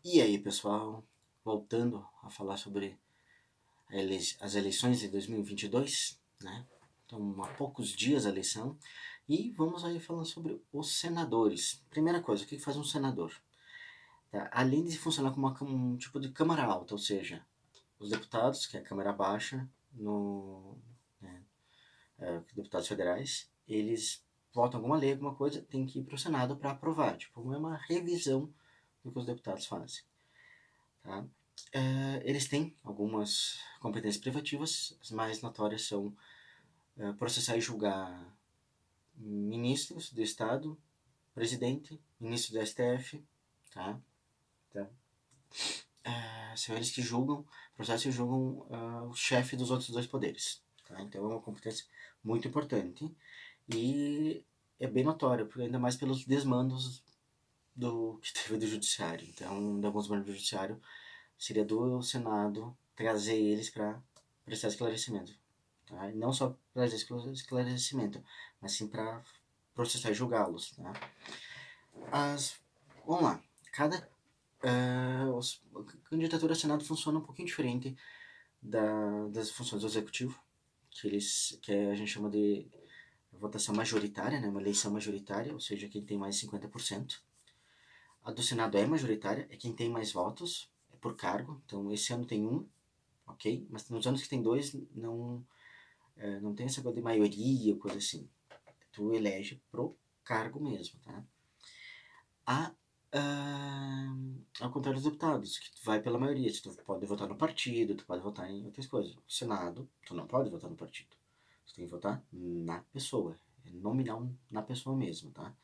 E aí, pessoal, voltando a falar sobre as eleições de 2022, né? Então, há poucos dias a eleição, e vamos aí falando sobre os senadores. Primeira coisa, o que faz um senador? Tá? Além de funcionar como um tipo de câmara alta, ou seja, os deputados, que é a câmara baixa, né, deputados federais, eles votam alguma lei, alguma coisa, tem que ir para o Senado para aprovar. Tipo, é uma revisão do que os deputados fazem. Tá? Eles têm algumas competências privativas, as mais notórias são processar e julgar ministros do Estado, presidente, ministro do STF, tá? Tá? São eles que julgam, processam e julgam o chefe dos outros dois poderes. Tá? Então é uma competência muito importante e é bem notória, ainda mais pelos desmandos do que teve do judiciário. Então, de alguns membros do judiciário, seria do Senado trazer eles para prestar esclarecimento. Tá? E não só trazer esclarecimento, mas sim para processar e julgá-los. Tá? Vamos lá. A candidatura ao Senado funciona um pouquinho diferente das funções do Executivo, que a gente chama de votação majoritária, né? Uma eleição majoritária, ou seja, quem tem mais de 50%. A do Senado é majoritária, é quem tem mais votos, é por cargo. Então, esse ano tem um, ok? Mas nos anos que tem dois, não tem essa coisa de maioria, coisa assim. Tu elege pro cargo mesmo, tá? Ao contrário dos deputados, que tu vai pela maioria. Tu pode votar no partido, tu pode votar em outras coisas. O Senado, tu não pode votar no partido. Tu tem que votar na pessoa. É nominal na pessoa mesmo, tá?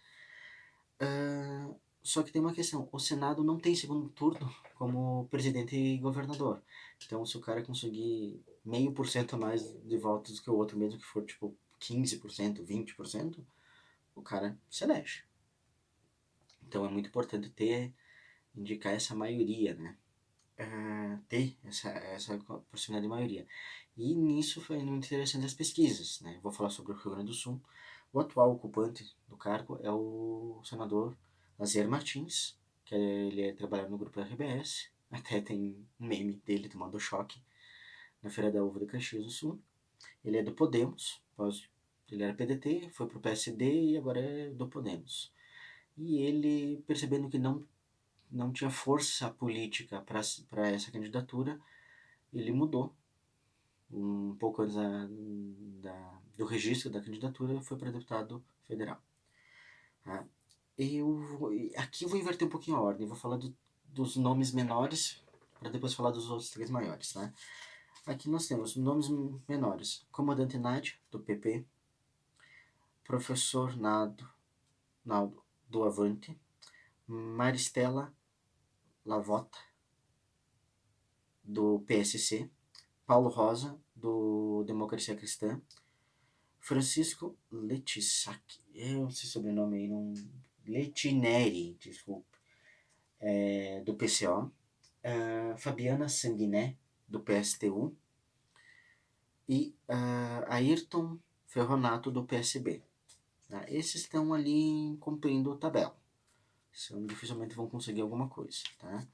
Só que tem uma questão, o Senado não tem segundo turno como presidente e governador. Então, se o cara conseguir 0,5% a mais de votos que o outro, mesmo que for tipo 15%, 20%, o cara se elege. Então, é muito importante indicar essa maioria, né? Ter essa proximidade de maioria. E nisso foi muito interessante as pesquisas, né? Vou falar sobre o Rio Grande do Sul. O atual ocupante do cargo é o senador Lazier Martins, que ele trabalha no grupo RBS, até tem um meme dele tomando choque na Feira da Uva de Caxias do Sul. Ele é do Podemos, ele era PDT, foi pro PSD e agora é do Podemos. E ele, percebendo que não tinha força política para essa candidatura, ele mudou. Um pouco antes do registro da candidatura, foi para deputado federal. Tá? Aqui eu vou inverter um pouquinho a ordem, vou falar dos nomes menores para depois falar dos outros três maiores. Tá? Aqui nós temos nomes menores: Comandante Nádia, do PP, Professor Naldo do Avante, Maristela Lavota, do PSC, Paulo Rosa, do Democracia Cristã, Francisco Letissac, eu não sei sobrenome aí, não, Letineri, desculpe, do PCO, Fabiana Sanguiné, do PSTU, e Ayrton Ferronato, do PSB. Tá? Esses estão ali cumprindo tabela. Dificilmente vão conseguir alguma coisa. Tá?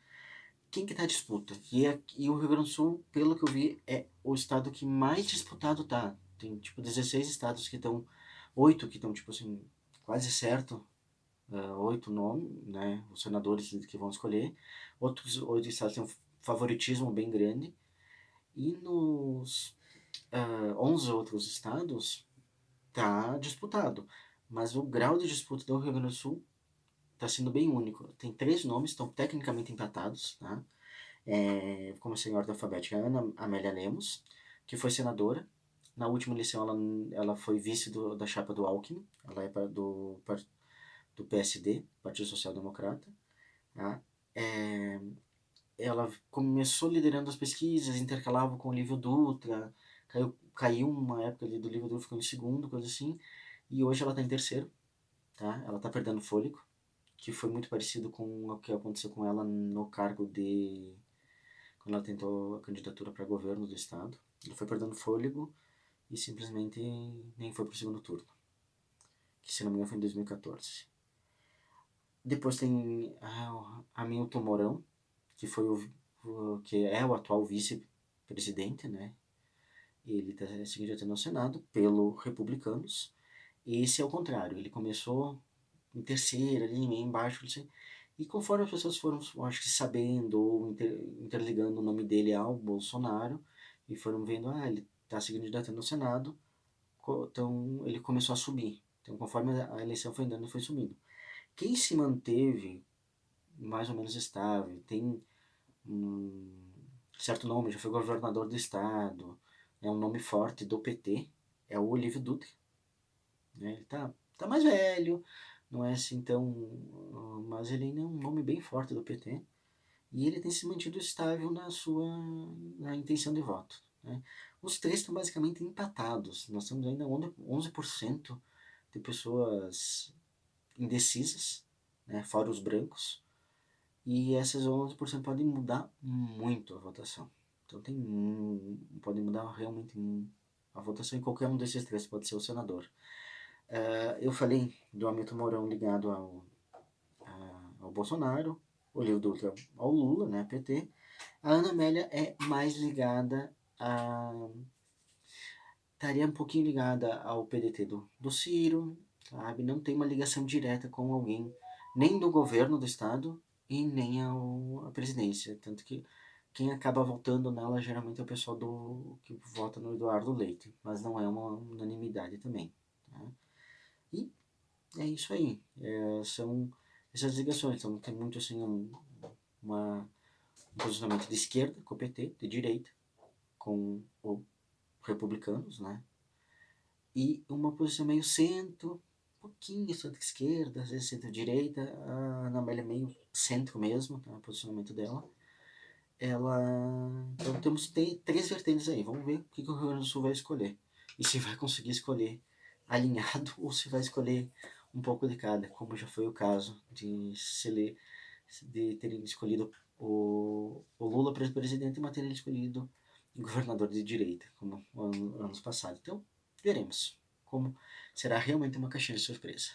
Quem que tá a disputa? E o Rio Grande do Sul, pelo que eu vi, é o estado que mais disputado tá. Tem tipo 16 estados que estão, 8 que estão tipo assim, quase certo, 8 nomes, né, os senadores que vão escolher. Outros 8 estados têm um favoritismo bem grande. E nos 11 outros estados tá disputado. Mas o grau de disputa do Rio Grande do Sul tá sendo bem único. Tem 3 nomes, estão tecnicamente empatados, tá? Como senhora da alfabética, Ana Amélia Lemos, que foi senadora. Na última eleição ela foi vice da chapa do Alckmin, ela é do PSD, Partido Social Democrata. Tá? Ela começou liderando as pesquisas, intercalava com o Lívio Dutra, caiu uma época ali do Lívio Dutra, ficou em segundo, coisa assim, e hoje ela está em terceiro, tá? Ela está perdendo fôlego, que foi muito parecido com o que aconteceu com ela no cargo quando ela tentou a candidatura para governo do estado. Ela foi perdendo fôlego e simplesmente nem foi para o segundo turno, que se não me engano foi em 2014. Depois tem Hamilton Mourão, que foi que é o atual vice-presidente, né? Ele está se candidatando ao Senado pelo Republicanos. Esse é o contrário, ele começou em terceira, ali meio embaixo, assim, e conforme as pessoas foram, acho que sabendo ou interligando o nome dele ao Bolsonaro, e foram vendo, ele está se candidatando ao Senado, então ele começou a subir. Então, conforme a eleição foi andando, foi subindo. Quem se manteve mais ou menos estável, tem um certo nome, já foi governador do estado, é um nome forte do PT, é o Olívio Dutra. Né? Ele tá mais velho, não é assim tão. Mas ele ainda é um nome bem forte do PT. E ele tem se mantido estável na intenção de voto. Né? Os três estão basicamente empatados. Nós temos ainda 11% de pessoas indecisas, né? Fora os brancos. E essas 11% podem mudar muito a votação. Então pode mudar realmente a votação em qualquer um desses três, pode ser o senador. Eu falei do Hamilton Mourão ligado ao Bolsonaro, o Livro Dutra ao Lula, né, PT. A Ana Amélia é mais ligada a... estaria um pouquinho ligada ao PDT do Ciro, sabe? Não tem uma ligação direta com alguém, nem do governo do estado e nem a presidência. Tanto que quem acaba votando nela geralmente é o pessoal que vota no Eduardo Leite, mas não é uma unanimidade também. Tá? E é isso aí. São essas ligações. Então tem muito assim um posicionamento de esquerda com o PT, de direita com os republicanos, né? E uma posição meio centro, um pouquinho centro-esquerda, às vezes centro-direita. A Ana Amélia é meio centro mesmo, tá? O posicionamento dela. Então temos três vertentes aí. Vamos ver o que o Rio Grande do Sul vai escolher. E se vai conseguir escolher alinhado ou se vai escolher um pouco de cada, como já foi o caso de terem escolhido o Lula para presidente, mas terem escolhido o governador de direita, como anos passados. Então, veremos como será realmente uma caixinha de surpresa.